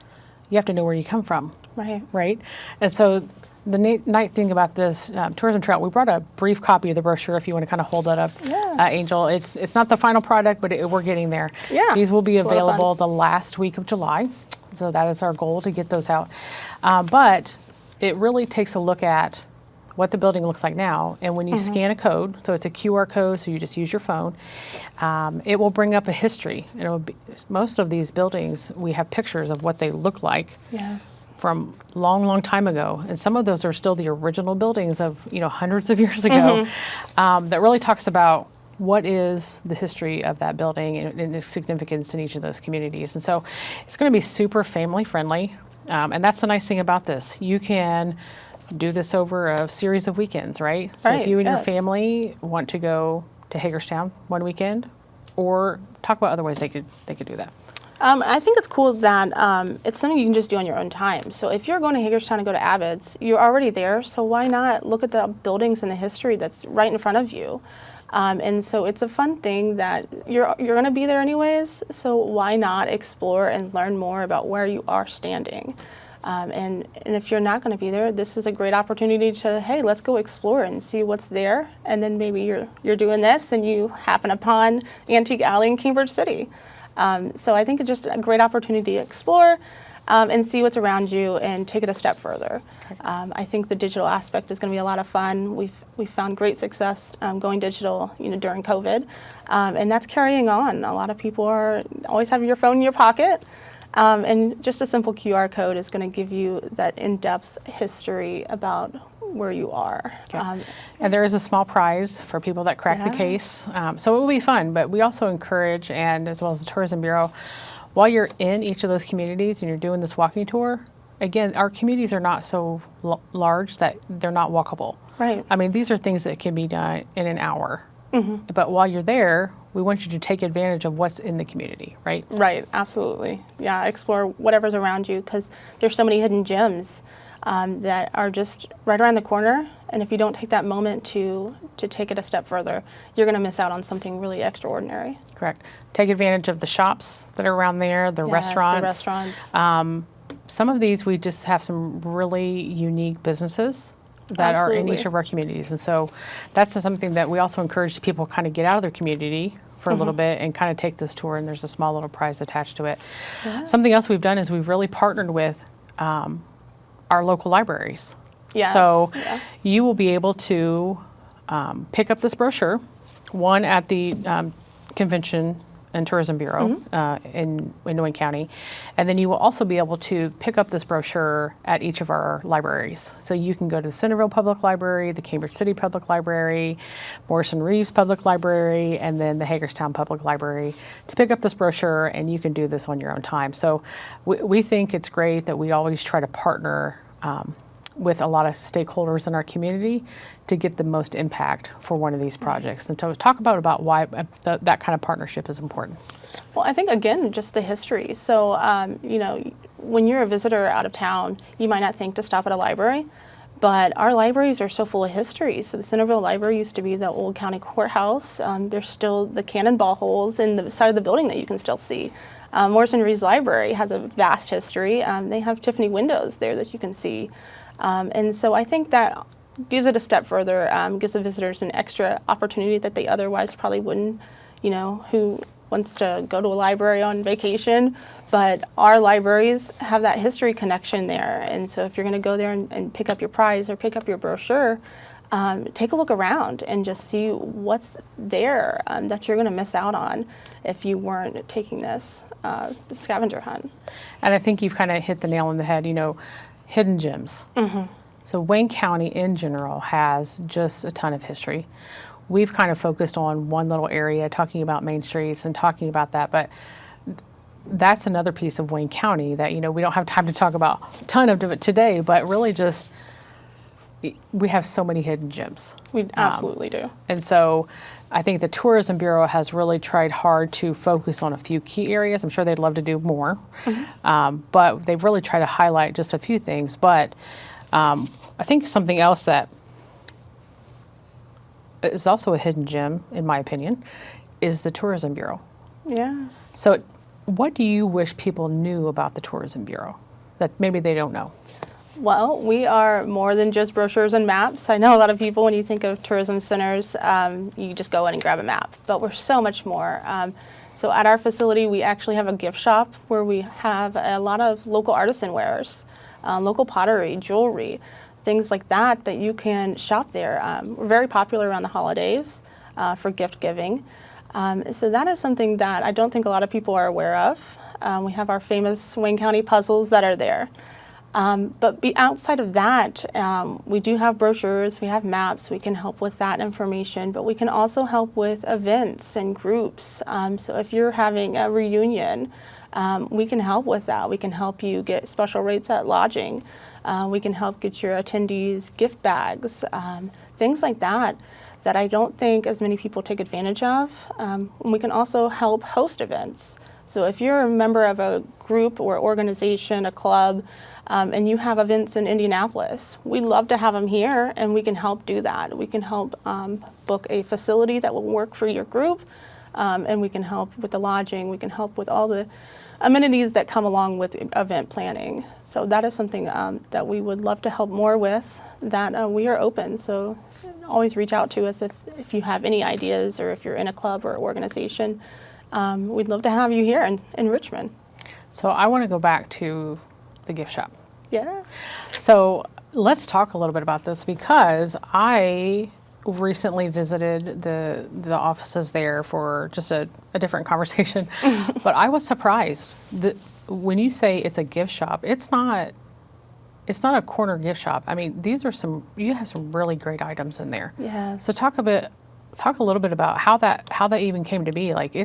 [SPEAKER 1] you have to know where you come from. Right? And so the nice thing about this tourism trail, we brought a brief copy of the brochure if you want to kind of hold that up, Angel. It's not the final product, but we're getting there.
[SPEAKER 13] Yeah,
[SPEAKER 1] these will be available the last week of July. So that is our goal, to get those out. But it really takes a look at what the building looks like now. And when you scan a code, so it's a QR code, so you just use your phone, it will bring up a history. And it will be, most of these buildings, we have pictures of what they look like from long time ago. And some of those are still the original buildings of hundreds of years ago. That really talks about what is the history of that building and its significance in each of those communities. And so it's going to be super family friendly. And that's the nice thing about this. You can do this over a series of weekends, right? So if you and your family want to go to Hagerstown one weekend, or talk about other ways they could do that.
[SPEAKER 13] I think it's cool that it's something you can just do on your own time. So if you're going to Hagerstown to go to Abbott's, you're already there, so why not look at the buildings and the history that's right in front of you? And so it's a fun thing that you're going to be there anyways, so why not explore and learn more about where you are standing? And if you're not going to be there, this is a great opportunity to, hey, let's go explore and see what's there. And then maybe you're doing this and you happen upon Antique Alley in Cambridge City. So I think it's just a great opportunity to explore and see what's around you and take it a step further. I think the digital aspect is going to be a lot of fun. We've found great success going digital, during COVID, and that's carrying on. A lot of people always have your phone in your pocket. And just a simple QR code is going to give you that in-depth history about where you are.
[SPEAKER 1] And there is a small prize for people that crack the case. So it will be fun, but we also encourage, and as well as the Tourism Bureau, while you're in each of those communities and you're doing this walking tour, again, our communities are not so large that they're not walkable.
[SPEAKER 13] Right.
[SPEAKER 1] I mean, these are things that can be done in an hour. But while you're there, we want you to take advantage of what's in the community, right?
[SPEAKER 13] Right, absolutely. Yeah, explore whatever's around you, because there's so many hidden gems that are just right around the corner. And if you don't take that moment to take it a step further, you're going to miss out on something really extraordinary.
[SPEAKER 1] Correct. Take advantage of the shops that are around there, the restaurants.
[SPEAKER 13] The restaurants.
[SPEAKER 1] Some of these, we just have some really unique businesses that are in each of our communities. And so that's something that we also encourage people kind of get out of their community for a little bit and kind of take this tour, and there's a small little prize attached to it. Something else we've done is we've really partnered with our local libraries. So you will be able to pick up this brochure, one at the Convention and Tourism Bureau in Wayne County, and then you will also be able to pick up this brochure at each of our libraries. So you can go to the Centerville Public Library, the Cambridge City Public Library, Morrison Reeves Public Library, and then the Hagerstown Public Library to pick up this brochure, and you can do this on your own time. So we think it's great that we always try to partner with a lot of stakeholders in our community to get the most impact for one of these projects. And so talk about why that kind of partnership is important.
[SPEAKER 13] Well, I think, again, just the history. So, when you're a visitor out of town, you might not think to stop at a library, but our libraries are so full of history. So the Centerville Library used to be the old county courthouse. There's still the cannonball holes in the side of the building that you can still see. Morrison Reeves Library has a vast history. They have Tiffany windows there that you can see. And so I think that gives it a step further, gives the visitors an extra opportunity that they otherwise probably wouldn't, who wants to go to a library on vacation. But our libraries have that history connection there. And so if you're going to go there and pick up your prize or pick up your brochure, take a look around and just see what's there that you're going to miss out on if you weren't taking this scavenger hunt.
[SPEAKER 1] And I think you've kind of hit the nail on the head, hidden gems. So Wayne County in general has just a ton of history. We've kind of focused on one little area, talking about main streets and talking about that, but that's another piece of Wayne County that, we don't have time to talk about a ton of it today, but really just we have so many hidden gems.
[SPEAKER 13] We absolutely do.
[SPEAKER 1] And so I think the Tourism Bureau has really tried hard to focus on a few key areas. I'm sure they'd love to do more, but they've really tried to highlight just a few things. But I think something else that is also a hidden gem, in my opinion, is the Tourism Bureau.
[SPEAKER 13] Yes.
[SPEAKER 1] So what do you wish people knew about the Tourism Bureau that maybe they don't know?
[SPEAKER 13] Well, we are more than just brochures and maps. I know a lot of people, when you think of tourism centers, you just go in and grab a map, but we're so much more. So at our facility, we actually have a gift shop where we have a lot of local artisan wares, local pottery, jewelry, things like that you can shop there. We're very popular around the holidays for gift giving. So that is something that I don't think a lot of people are aware of. We have our famous Wayne County puzzles that are there. But outside of that, we do have brochures, we have maps, we can help with that information, but we can also help with events and groups. So if you're having a reunion, we can help with that. We can help you get special rates at lodging. We can help get your attendees gift bags, things like that I don't think as many people take advantage of. We can also help host events. So if you're a member of a group or organization, a club, and you have events in Indianapolis, we'd love to have them here, and we can help do that. We can help book a facility that will work for your group, and we can help with the lodging. We can help with all the amenities that come along with event planning. So that is something that we would love to help more with, that we are open. So always reach out to us if you have any ideas, or if you're in a club or organization. We'd love to have you here in Richmond.
[SPEAKER 1] So I want to go back to the gift shop.
[SPEAKER 13] Yes.
[SPEAKER 1] So let's talk a little bit about this, because I recently visited the offices there for just a different conversation. But I was surprised that when you say it's a gift shop, it's not a corner gift shop. I mean, you have some really great items in there.
[SPEAKER 13] Yeah.
[SPEAKER 1] So talk a little bit about how that even came to be. Like,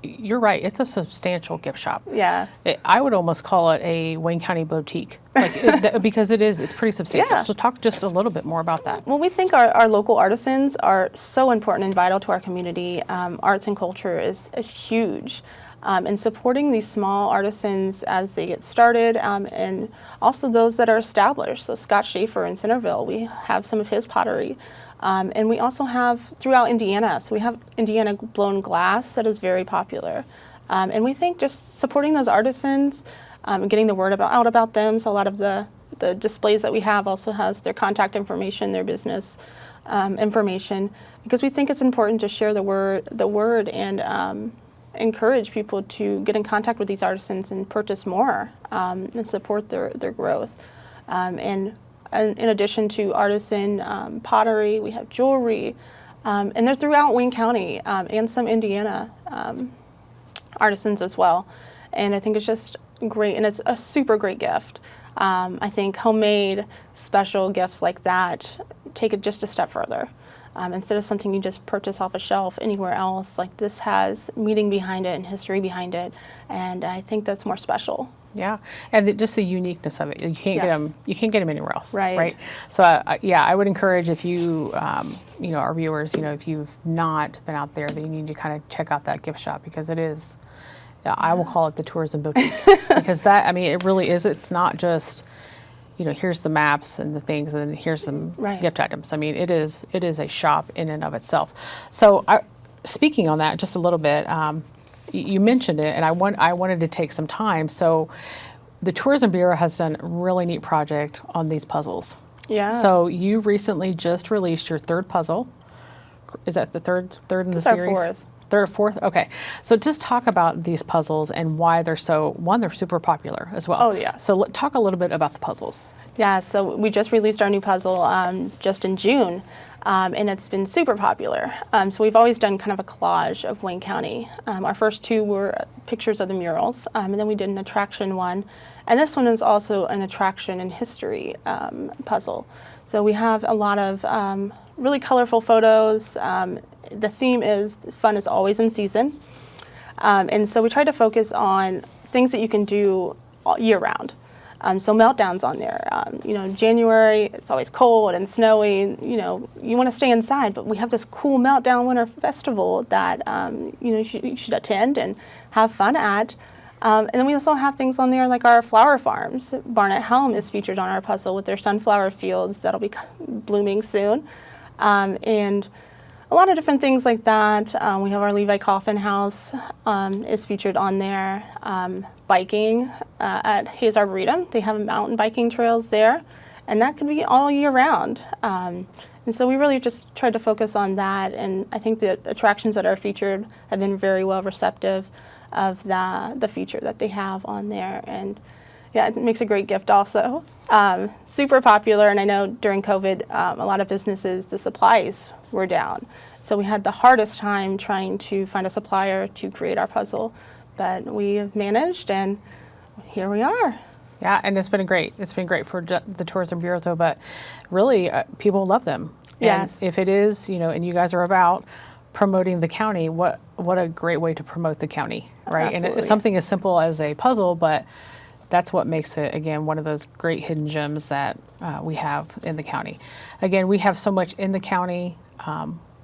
[SPEAKER 1] you're right, it's a substantial gift shop.
[SPEAKER 13] Yeah.
[SPEAKER 1] I would almost call it a Wayne County boutique, because it's pretty substantial.
[SPEAKER 13] Yeah.
[SPEAKER 1] So talk just a little bit more about that.
[SPEAKER 13] Well, we think our local artisans are so important and vital to our community. Arts and culture is huge. And supporting these small artisans as they get started, and also those that are established. So Scott Schaefer in Centerville, we have some of his pottery. And we also have throughout Indiana. So we have Indiana blown glass that is very popular. And we think just supporting those artisans and getting the word out about them. So a lot of the displays that we have also has their contact information, their business information, because we think it's important to share the word and encourage people to get in contact with these artisans and purchase more and support their growth. And in addition to artisan pottery, we have jewelry, and they're throughout Wayne County and some Indiana artisans as well. And I think it's just great, and it's a super great gift. I think homemade special gifts like that take it just a step further. Instead of something you just purchase off a shelf anywhere else, like this has meaning behind it and history behind it, and I think that's more special.
[SPEAKER 1] Yeah, and just the uniqueness of it. You can't get them. You can't get them anywhere else.
[SPEAKER 13] Right.
[SPEAKER 1] So I would encourage, if you, our viewers, if you've not been out there, then you need to kind of check out that gift shop, because it is. I will call it the tourism boutique, because it really is. It's not just, here's the maps and the things, and here's some gift items. I mean, it is a shop in and of itself. So speaking on that just a little bit. You mentioned it, and I wanted to take some time. So the Tourism Bureau has done a really neat project on these puzzles.
[SPEAKER 13] Yeah.
[SPEAKER 1] So you recently just released your third puzzle. Is that the third in the series?
[SPEAKER 13] Our fourth.
[SPEAKER 1] Third, fourth? Okay. So just talk about these puzzles and why they're super popular as well.
[SPEAKER 13] Oh, yes.
[SPEAKER 1] So talk a little bit about the puzzles.
[SPEAKER 13] Yeah, so we just released our new puzzle just in June, and it's been super popular. So we've always done kind of a collage of Wayne County. Our first two were pictures of the murals, and then we did an attraction one. And this one is also an attraction and history puzzle. So we have a lot of really colorful photos. The theme is fun is always in season. And so we try to focus on things that you can do all year round. So meltdowns on there. January, it's always cold and snowy. You want to stay inside, but we have this cool meltdown winter festival that you should attend and have fun at. And then we also have things on there like our flower farms. Barnett Helm is featured on our puzzle with their sunflower fields that'll be blooming soon. And a lot of different things like that. We have our Levi Coffin House is featured on there. Biking at Hayes Arboretum. They have mountain biking trails there, and that could be all year round. And so we really just tried to focus on that, and I think the attractions that are featured have been very well receptive of the feature that they have on there. And yeah, it makes a great gift also. Super popular, and I know during COVID, a lot of businesses, the supplies were down. So we had the hardest time trying to find a supplier to create our puzzle, but we have managed, and here we are.
[SPEAKER 1] Yeah, and it's been great. It's been great for the Tourism Bureau, but really, people love them.
[SPEAKER 13] Yes.
[SPEAKER 1] And if it is, and you guys are about promoting the county, what a great way to promote the county, right?
[SPEAKER 13] Absolutely.
[SPEAKER 1] And it's something as simple as a puzzle, but that's what makes it, again, one of those great hidden gems that we have in the county. Again, we have so much in the county.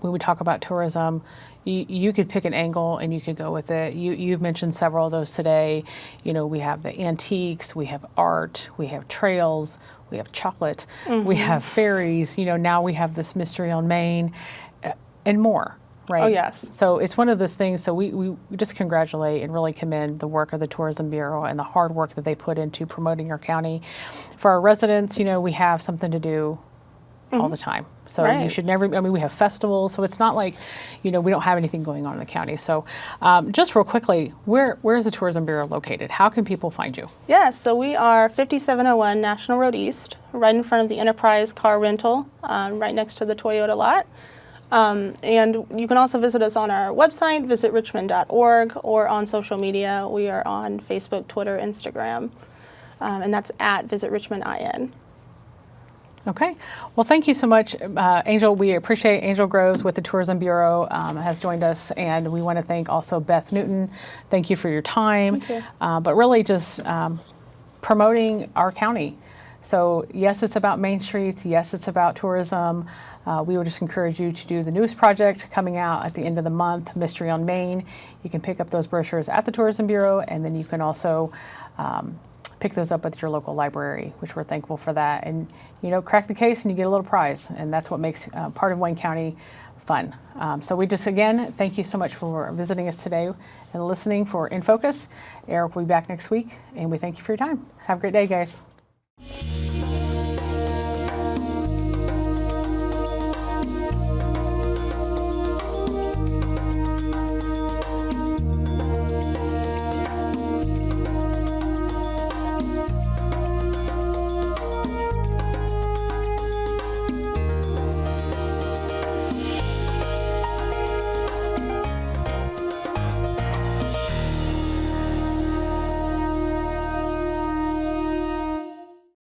[SPEAKER 1] When we talk about tourism, you could pick an angle and you could go with it. You've mentioned several of those today. We have the antiques, we have art, we have trails, we have chocolate, we have ferries. Now we have this mystery on Main, and more. Right.
[SPEAKER 13] Oh, yes.
[SPEAKER 1] So it's one of those things. So we just congratulate and really commend the work of the Tourism Bureau and the hard work that they put into promoting our county. For our residents, we have something to do all the time. So
[SPEAKER 13] Right.
[SPEAKER 1] you should never, we have festivals, so it's not like, we don't have anything going on in the county. So just real quickly, where is the Tourism Bureau located? How can people find you?
[SPEAKER 13] Yes, so we are 5701 National Road East, right in front of the Enterprise Car Rental, right next to the Toyota lot. And you can also visit us on our website, visitrichmond.org, or on social media. We are on Facebook, Twitter, Instagram, and that's at visitrichmondin.
[SPEAKER 1] Okay. Well, thank you so much, Angel. We appreciate Angel Groves with the Tourism Bureau has joined us, and we want to thank also Beth Newton. Thank you for your time.
[SPEAKER 13] Thank you.
[SPEAKER 1] But really just promoting our county. So yes, it's about Main Street. Yes, it's about tourism. We would just encourage you to do the newest project coming out at the end of the month, Mystery on Main. You can pick up those brochures at the Tourism Bureau, and then you can also pick those up at your local library, which we're thankful for that. And, crack the case and you get a little prize, and that's what makes part of Wayne County fun. So we just, again, thank you so much for visiting us today and listening for In Focus. Eric will be back next week, and we thank you for your time. Have a great day, guys.